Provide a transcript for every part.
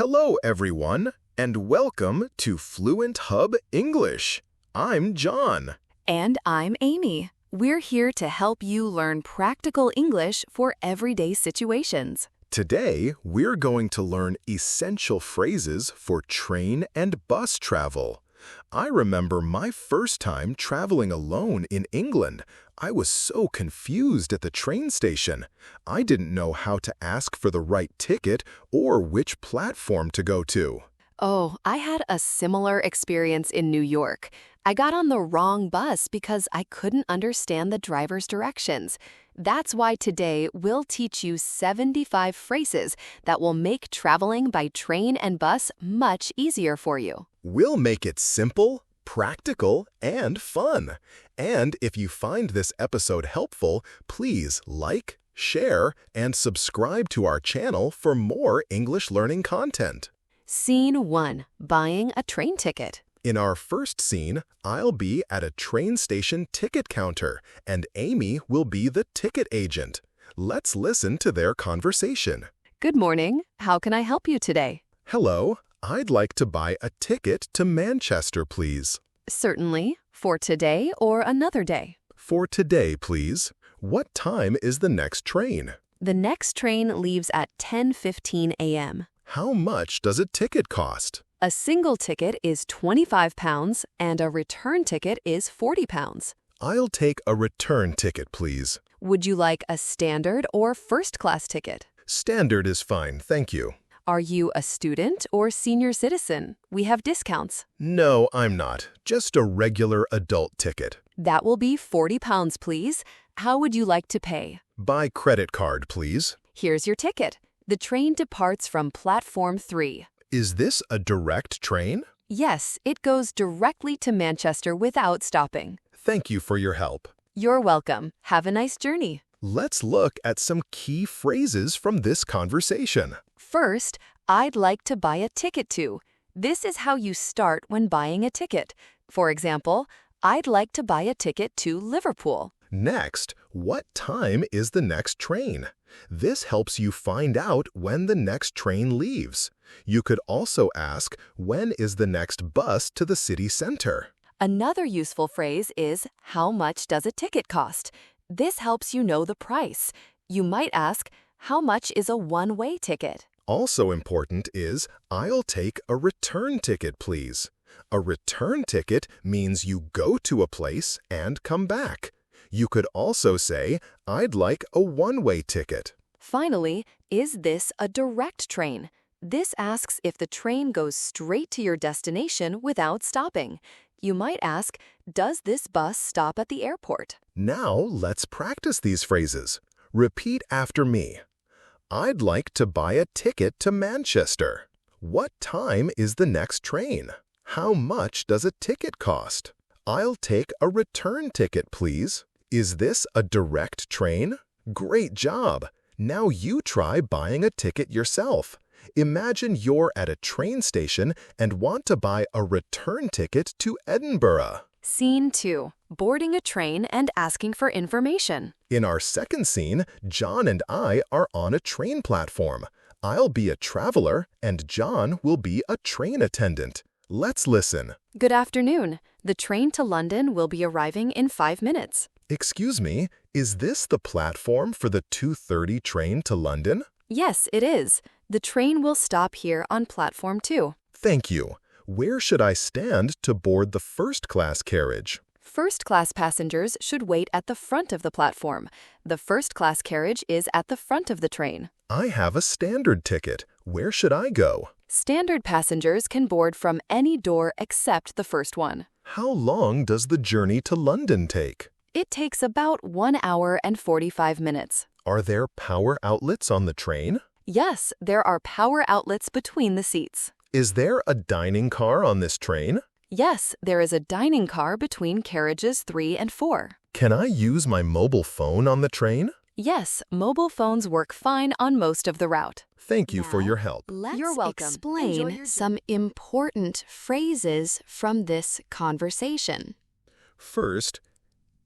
Hello, everyone, and welcome to FluentHub English. I'm John. And I'm Amy. We're here to help you learn practical English for everyday situations. Today, we're going to learn essential phrases for train and bus travel. I remember my first time traveling alone in England. I was so confused at the train station. I didn't know how to ask for the right ticket or which platform to go to. Oh, I had a similar experience in New York. I got on the wrong bus because I couldn't understand the driver's directions. That's why today we'll teach you 75 phrases that will make traveling by train and bus much easier for you. We'll make it simple, practical, and fun. And if you find this episode helpful, please like, share, and subscribe to our channel for more English learning content. Scene 1. Buying a train ticket. In our first scene, I'll be at a train station ticket counter, and Amy will be the ticket agent. Let's listen to their conversation. Good morning. How can I help you today? Hello, I'd like to buy a ticket to Manchester, please. Certainly. For today or another day? For today, please. What time is the next train? The next train leaves at 10:15 a.m. How much does a ticket cost? A single ticket is £25 and a return ticket is £40. I'll take a return ticket, please. Would you like a standard or first-class ticket? Standard is fine, thank you. Are you a student or senior citizen? We have discounts. No, I'm not. Just a regular adult ticket. That will be £40, please. How would you like to pay? By credit card, please. Here's your ticket. The train departs from Platform 3. Is this a direct train? Yes, it goes directly to Manchester without stopping. Thank you for your help. You're welcome. Have a nice journey. Let's look at some key phrases from this conversation. First, I'd like to buy a ticket to. This is how you start when buying a ticket. For example, I'd like to buy a ticket to Liverpool. Next, what time is the next train? This helps you find out when the next train leaves. You could also ask, when is the next bus to the city center? Another useful phrase is, how much does a ticket cost? This helps you know the price. You might ask, how much is a one-way ticket? Also important is, I'll take a return ticket, please. A return ticket means you go to a place and come back. You could also say, I'd like a one-way ticket. Finally, is this a direct train? This asks if the train goes straight to your destination without stopping. You might ask, does this bus stop at the airport? Now let's practice these phrases. Repeat after me. I'd like to buy a ticket to Manchester. What time is the next train? How much does a ticket cost? I'll take a return ticket, please. Is this a direct train? Great job! Now you try buying a ticket yourself. Imagine you're at a train station and want to buy a return ticket to Edinburgh. Scene 2. Boarding a train and asking for information. In our second scene, John and I are on a train platform. I'll be a traveler and John will be a train attendant. Let's listen. Good afternoon. The train to London will be arriving in 5 minutes. Excuse me, is this the platform for the 2:30 train to London? Yes, it is. The train will stop here on Platform 2. Thank you. Where should I stand to board the first-class carriage? First-class passengers should wait at the front of the platform. The first-class carriage is at the front of the train. I have a standard ticket. Where should I go? Standard passengers can board from any door except the first one. How long does the journey to London take? It takes about 1 hour and 45 minutes. Are there power outlets on the train? Yes, there are power outlets between the seats. Is there a dining car on this train? Yes, there is a dining car between carriages 3 and 4. Can I use my mobile phone on the train? Yes, mobile phones work fine on most of the route. Thank you for your help. You're welcome. Explain some important phrases from this conversation. First,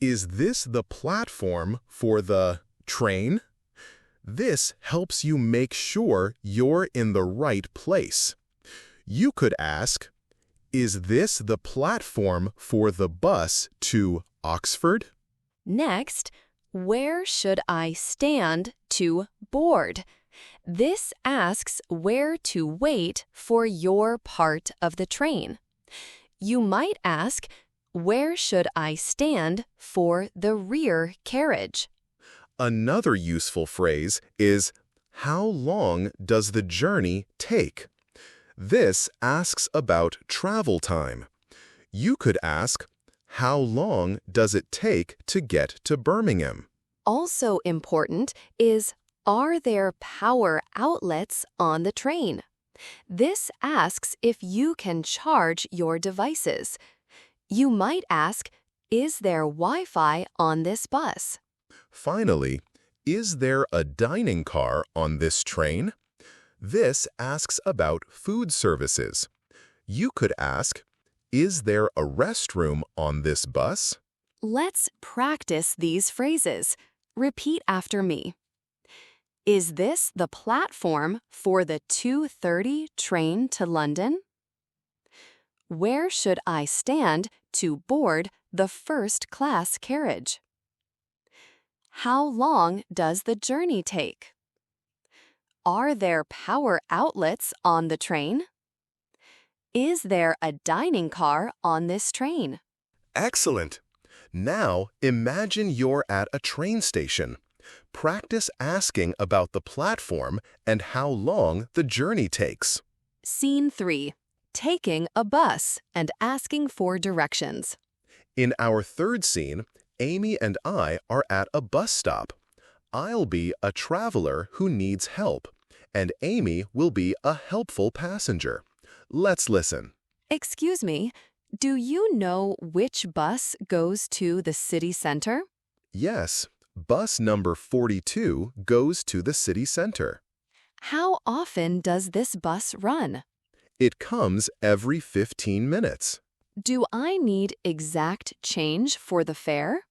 is this the platform for the train? This helps you make sure you're in the right place. You could ask, is this the platform for the bus to Oxford? Next, where should I stand to board? This asks where to wait for your part of the train. You might ask, where should I stand for the rear carriage? Another useful phrase is, how long does the journey take? This asks about travel time. You could ask, how long does it take to get to Birmingham? Also important is, are there power outlets on the train? This asks if you can charge your devices. You might ask, is there Wi-Fi on this bus? Finally, is there a dining car on this train? This asks about food services. You could ask, is there a restroom on this bus? Let's practice these phrases. Repeat after me. Is this the platform for the 2:30 train to London? Where should I stand to board the first-class carriage? How long does the journey take? Are there power outlets on the train? Is there a dining car on this train? Excellent! Now imagine you're at a train station. Practice asking about the platform and how long the journey takes. Scene 3. Taking a bus and asking for directions. In our third scene, Amy and I are at a bus stop. I'll be a traveler who needs help, and Amy will be a helpful passenger. Let's listen. Excuse me, do you know which bus goes to the city center? Yes, bus number 42 goes to the city center. How often does this bus run? It comes every 15 minutes. Do I need exact change for the fare?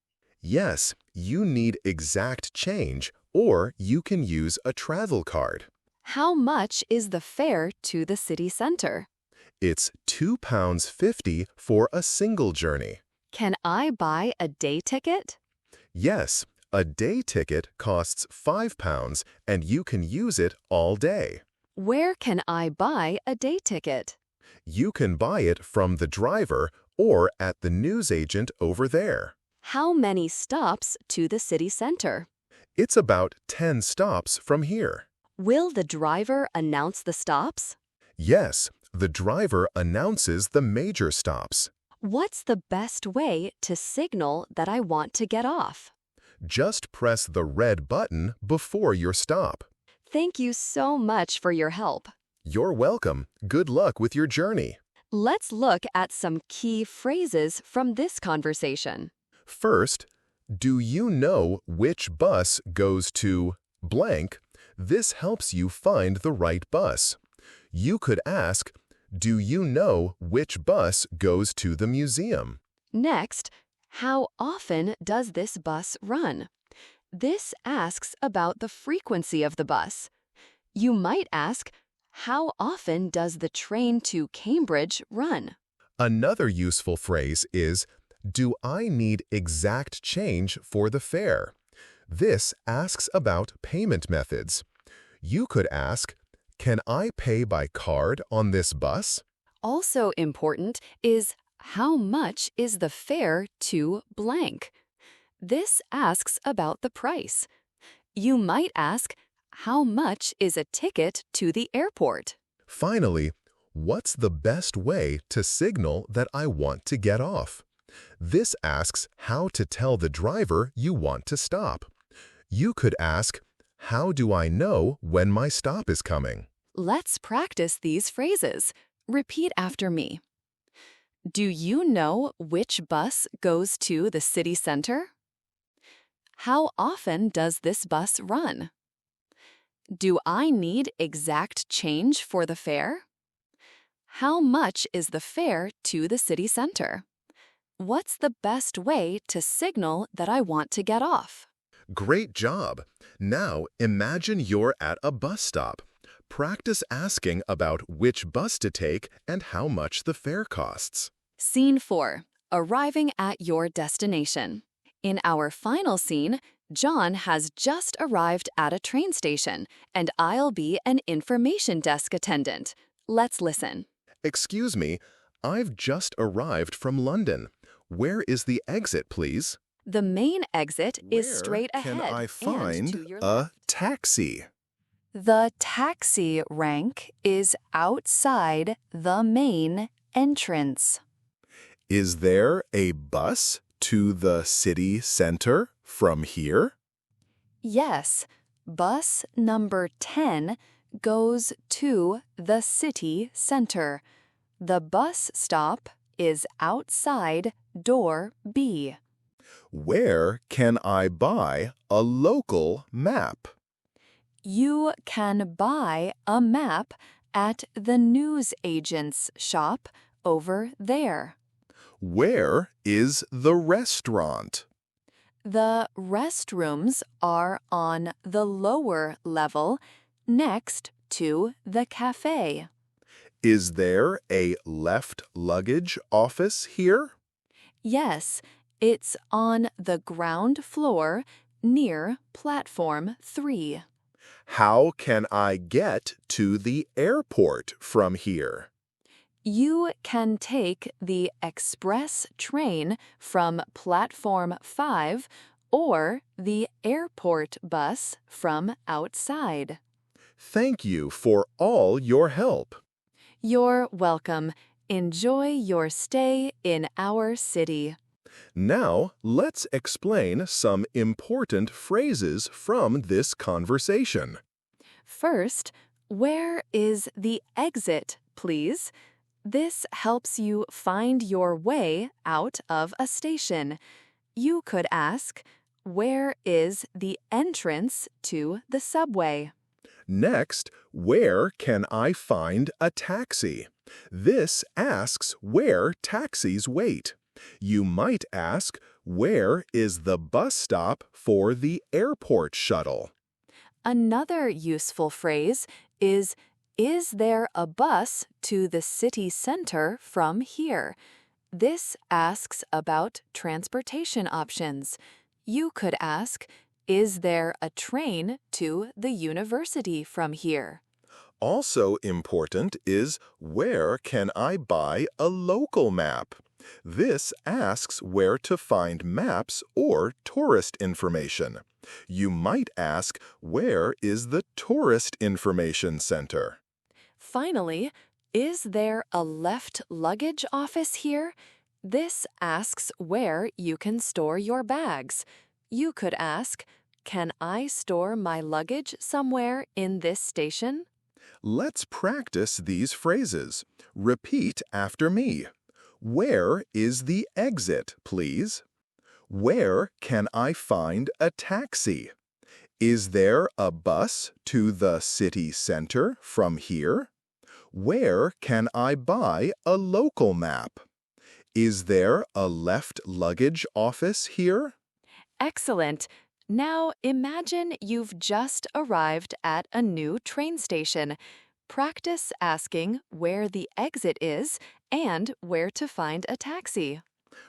Yes, you need exact change, or you can use a travel card. How much is the fare to the city center? It's £2.50 for a single journey. Can I buy a day ticket? Yes, a day ticket costs £5 and you can use it all day. Where can I buy a day ticket? You can buy it from the driver or at the newsagent over there. How many stops to the city center? It's about 10 stops from here. Will the driver announce the stops? Yes, the driver announces the major stops. What's the best way to signal that I want to get off? Just press the red button before your stop. Thank you so much for your help. You're welcome. Good luck with your journey. Let's look at some key phrases from this conversation. First, do you know which bus goes to blank? This helps you find the right bus. You could ask, do you know which bus goes to the museum? Next, how often does this bus run? This asks about the frequency of the bus. You might ask, how often does the train to Cambridge run? Another useful phrase is, do I need exact change for the fare? This asks about payment methods. You could ask, can I pay by card on this bus? Also important is, how much is the fare to blank? This asks about the price. You might ask, how much is a ticket to the airport? Finally, what's the best way to signal that I want to get off? This asks how to tell the driver you want to stop. You could ask, how do I know when my stop is coming? Let's practice these phrases. Repeat after me. Do you know which bus goes to the city center? How often does this bus run? Do I need exact change for the fare? How much is the fare to the city center? What's the best way to signal that I want to get off? Great job! Now imagine you're at a bus stop. Practice asking about which bus to take and how much the fare costs. Scene 4. Arriving at your destination. In our final scene, John has just arrived at a train station, and I'll be an information desk attendant. Let's listen. Excuse me, I've just arrived from London. Where is the exit, please? The main exit is Where straight can ahead I and find to your a left. taxi? The taxi rank is outside the main entrance. Is there a bus to the city center from here? Yes, bus number 10 goes to the city center. The bus stop is outside door B. Where can I buy a local map? You can buy a map at the newsagent's shop over there. Where is the restaurant? The restrooms are on the lower level, next to the cafe. Is there a left luggage office here? Yes, it's on the ground floor near platform 3. How can I get to the airport from here? You can take the express train from platform 5 or the airport bus from outside. Thank you for all your help. You're welcome. Enjoy your stay in our city. Now, let's explain some important phrases from this conversation. First, where is the exit, please? This helps you find your way out of a station. You could ask, where is the entrance to the subway? Next, where can I find a taxi? This asks where taxis wait. You might ask, where is the bus stop for the airport shuttle? Another useful phrase is there a bus to the city center from here? This asks about transportation options. You could ask, is there a train to the university from here? Also important is, where can I buy a local map? This asks where to find maps or tourist information. You might ask, where is the tourist information center? Finally, is there a left luggage office here? This asks where you can store your bags. You could ask, can I store my luggage somewhere in this station? Let's practice these phrases. Repeat after me. Where is the exit, please? Where can I find a taxi? Is there a bus to the city center from here? Where can I buy a local map? Is there a left luggage office here? Excellent! Now imagine you've just arrived at a new train station. Practice asking where the exit is and where to find a taxi.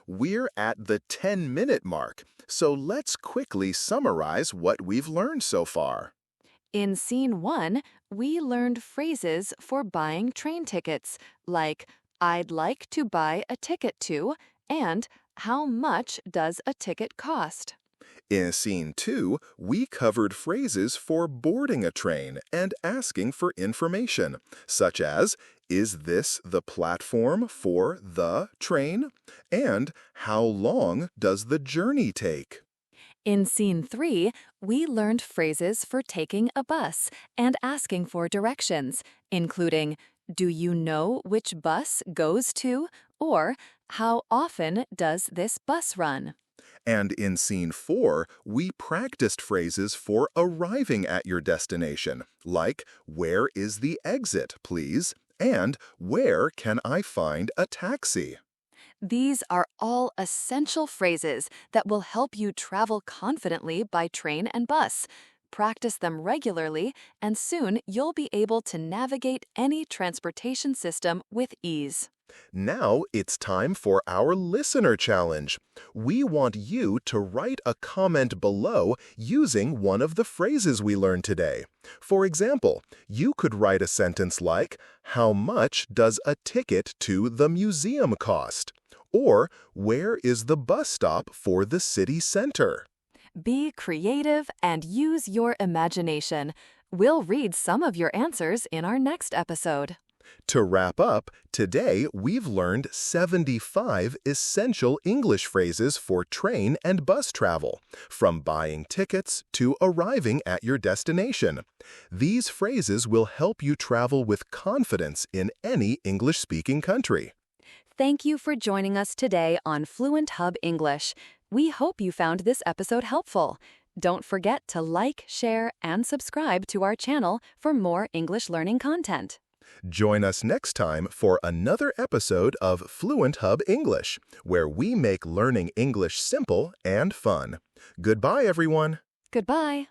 We're at the 10-minute mark, so let's quickly summarize what we've learned so far. In Scene 1, we learned phrases for buying train tickets, like I'd like to buy a ticket to and how much does a ticket cost? In Scene 2, we covered phrases for boarding a train and asking for information, such as, is this the platform for the train? And how long does the journey take? In Scene 3, we learned phrases for taking a bus and asking for directions, including, do you know which bus goes to? Or, how often does this bus run? And in Scene 4, we practiced phrases for arriving at your destination, like, where is the exit, please? And where can I find a taxi? These are all essential phrases that will help you travel confidently by train and bus. Practice them regularly, and soon you'll be able to navigate any transportation system with ease. Now it's time for our listener challenge. We want you to write a comment below using one of the phrases we learned today. For example, you could write a sentence like, "How much does a ticket to the museum cost?" Or, "Where is the bus stop for the city center?" Be creative and use your imagination. We'll read some of your answers in our next episode. To wrap up, today we've learned 75 essential English phrases for train and bus travel, from buying tickets to arriving at your destination. These phrases will help you travel with confidence in any English-speaking country. Thank you for joining us today on FluentHub English. We hope you found this episode helpful. Don't forget to like, share, and subscribe to our channel for more English learning content. Join us next time for another episode of FluentHub English, where we make learning English simple and fun. Goodbye, everyone. Goodbye.